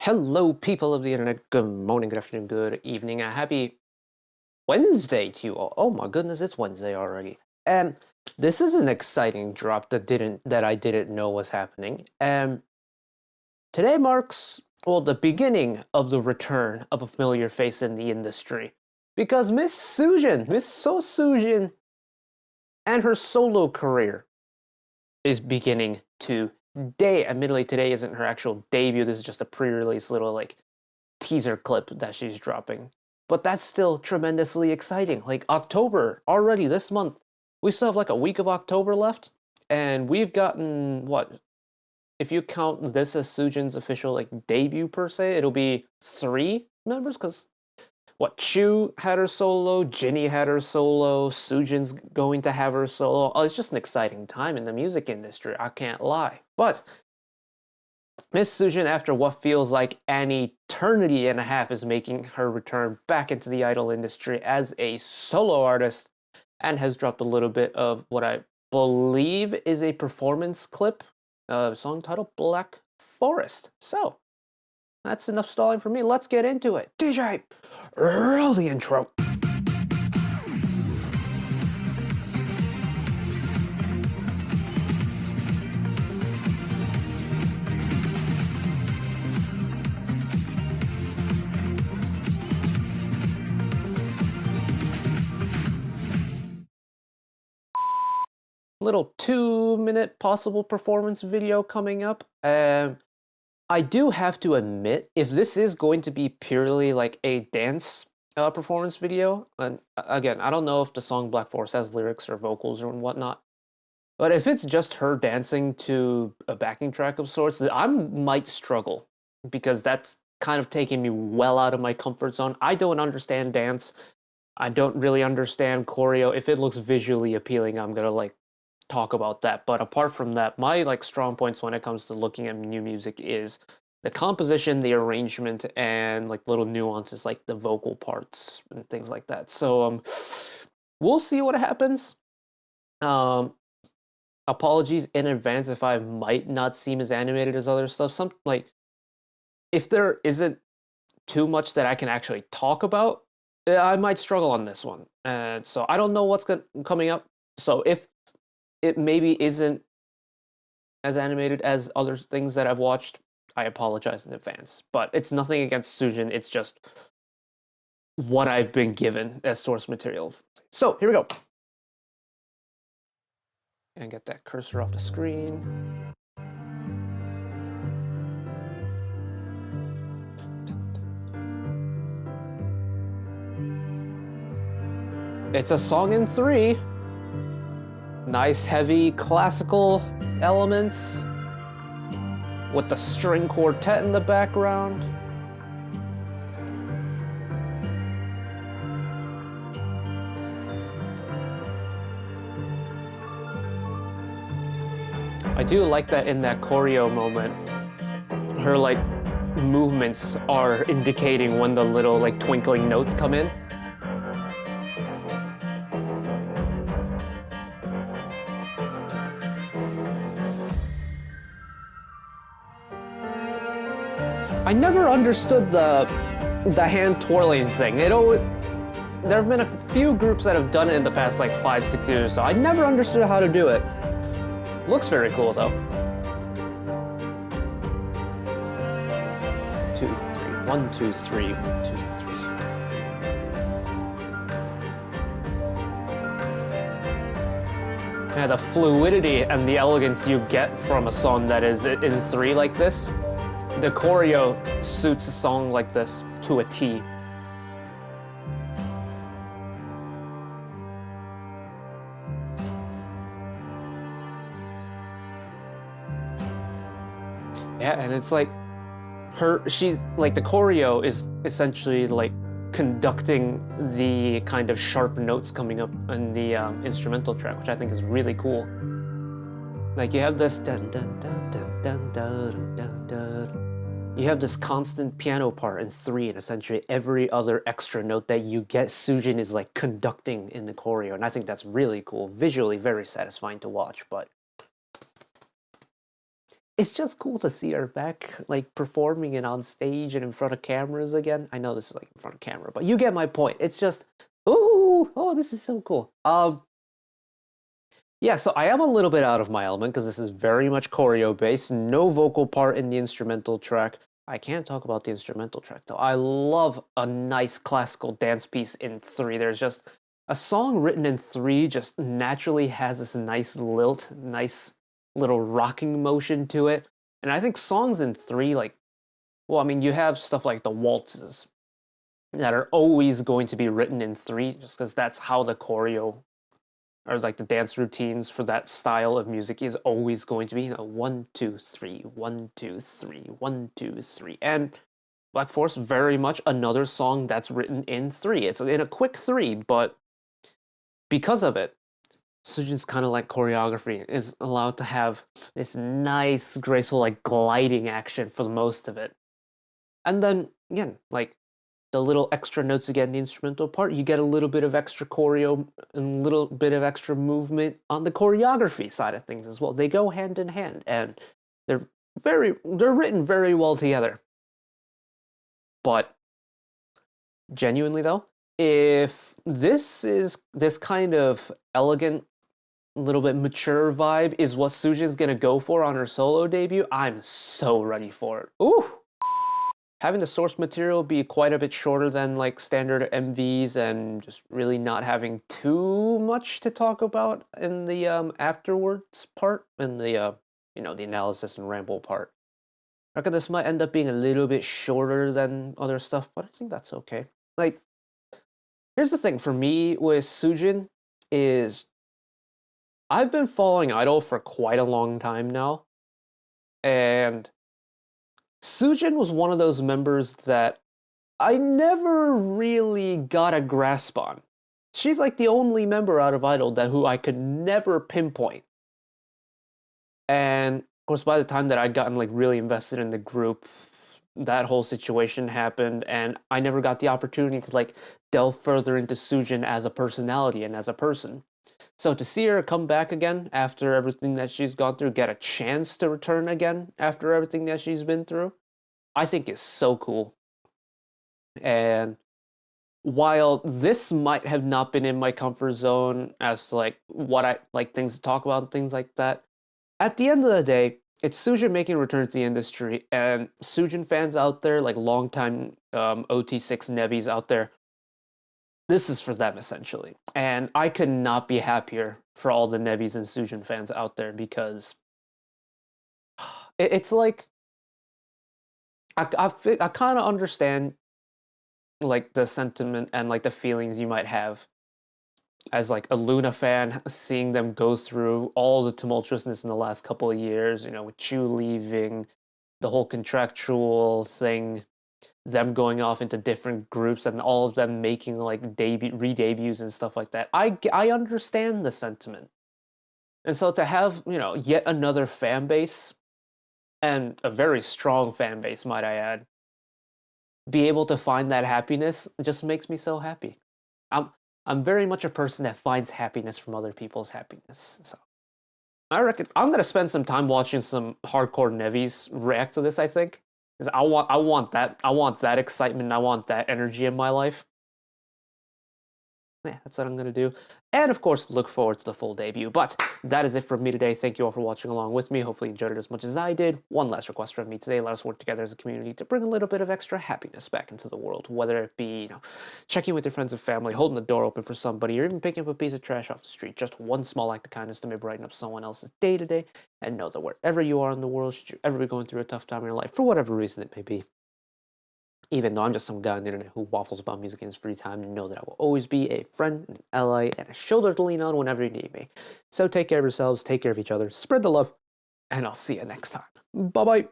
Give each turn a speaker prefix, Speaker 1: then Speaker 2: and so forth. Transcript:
Speaker 1: Hello, people of the internet. Good morning, good afternoon, good evening. A happy Wednesday to you all. Oh my goodness, it's Wednesday already. This is an exciting drop that I didn't know was happening. Today marks the beginning of the return of a familiar face in the industry, because Miss SOOJIN, and her solo career is beginning today. Admittedly, today isn't her actual debut. This is just a pre-release little teaser clip that she's dropping. But that's still tremendously exciting. Like October, already this month. We still have like a week of October left. And we've gotten, what? If you count this as SOOJIN's official debut per se, it'll be 3 members, because Chu had her solo, Jinny had her solo, SOOJIN's going to have her solo. Oh, it's just an exciting time in the music industry, I can't lie. But Miss SOOJIN, after what feels like an eternity and a half, is making her return back into the idol industry as a solo artist, and has dropped a little bit of what I believe is a performance clip, a song titled Black Forest. So, that's enough stalling for me. Let's get into it. DJ, roll the intro. Little 2-minute possible performance video coming up. I do have to admit, if this is going to be purely like a dance performance video, and again, I don't know if the song Black Forest has lyrics or vocals or whatnot, but if it's just her dancing to a backing track of sorts, I might struggle, because that's kind of taking me well out of my comfort zone. I don't understand dance. I don't really understand choreo. If it looks visually appealing, I'm gonna talk about that. But apart from that, my strong points when it comes to looking at new music is the composition, the arrangement, and little nuances like the vocal parts and things like that. So we'll see what happens. Apologies in advance if I might not seem as animated as other stuff. If there isn't too much that I can actually talk about, I might struggle on this one. So I don't know what's coming up. So if it maybe isn't as animated as other things that I've watched, I apologize in advance. But it's nothing against SOOJIN, it's just what I've been given as source material. So, here we go. And get that cursor off the screen. It's a song in 3. Nice, heavy, classical elements with the string quartet in the background. I do like that in that choreo moment, her movements are indicating when the little twinkling notes come in. I never understood the hand twirling thing. There have been a few groups that have done it in the past 5-6 years or so. I never understood how to do it. Looks very cool though. 2, 3, 1, 2, 3, 1, 2, 3. Yeah, the fluidity and the elegance you get from a song that is in 3 like this. The choreo suits a song like this to a T. Yeah, and it's the choreo is essentially conducting the kind of sharp notes coming up in the instrumental track, which I think is really cool. You have this dun dun dun dun dun dun dun dun. You have this constant piano part in 3, and essentially every other extra note that you get, SOOJIN is conducting in the choreo, and I think that's really cool. Visually very satisfying to watch, but it's just cool to see her back, like performing and on stage and in front of cameras again. I know this is like in front of camera, but you get my point. It's just, ooh, oh, this is so cool. Yeah, so I am a little bit out of my element because this is very much choreo based, no vocal part in the instrumental track. I can't talk about the instrumental track though. I love a nice classical dance piece in 3. There's just a song written in 3 just naturally has this nice lilt, nice little rocking motion to it. And I think songs in 3, like, well, I mean, you have stuff like the waltzes that are always going to be written in 3 just because that's how the choreo or like the dance routines for that style of music is always going to be, 1 2 3 1 2 3 1 2 3, and Black Forest very much another song that's written in 3. It's in a quick 3, but because of it, Sujin's kind of like choreography is allowed to have this nice, graceful, like gliding action for the most of it, and then again, like the little extra notes again, the instrumental part, you get a little bit of extra choreo and a little bit of extra movement on the choreography side of things as well. They go hand in hand, and they're written very well together. But genuinely though, if this kind of elegant, little bit mature vibe is what Sujin's gonna go for on her solo debut, I'm so ready for it. Ooh! Having the source material be quite a bit shorter than like standard MVs and just really not having too much to talk about in the afterwards part, in the the analysis and ramble part. I reckon this might end up being a little bit shorter than other stuff, but I think that's okay. Like, here's the thing for me with Soojin is I've been following Idol for quite a long time now, and Soojin was one of those members that I never really got a grasp on. She's like the only member out of Idol who I could never pinpoint. And of course, by the time that I'd gotten like really invested in the group, that whole situation happened, and I never got the opportunity to like delve further into Soojin as a personality and as a person. So to see her come back again after everything that she's gone through, get a chance to return again after everything that she's been through, I think is so cool. And while this might have not been in my comfort zone as to like what I like things to talk about and things like that, at the end of the day, it's Soojin making a return to the industry, and Soojin fans out there, like longtime OT6 Nevies out there, this is for them essentially. And I could not be happier for all the Nevies and Soojin fans out there because it's like I kind of understand like the sentiment and like the feelings you might have as like a Luna fan, seeing them go through all the tumultuousness in the last couple of years, with Chu leaving, the whole contractual thing, them going off into different groups and all of them making like re-debuts and stuff like that. I understand the sentiment. And so to have, yet another fan base, and a very strong fan base, might I add, be able to find that happiness just makes me so happy. I'm very much a person that finds happiness from other people's happiness. So I reckon I'm gonna spend some time watching some hardcore Nevies react to this, I think. Because I want that excitement, I want that energy in my life. Yeah, that's what I'm gonna do. And of course, look forward to the full debut. But that is it from me today. Thank you all for watching along with me. Hopefully you enjoyed it as much as I did. One last request from me today. Let us work together as a community to bring a little bit of extra happiness back into the world. Whether it be, checking with your friends and family, holding the door open for somebody, or even picking up a piece of trash off the street. Just one small act of kindness to may brighten up someone else's day to day. And know that wherever you are in the world, should you ever be going through a tough time in your life, for whatever reason it may be, even though I'm just some guy on the internet who waffles about music in his free time, know that I will always be a friend, an ally, and a shoulder to lean on whenever you need me. So take care of yourselves, take care of each other, spread the love, and I'll see you next time. Bye-bye.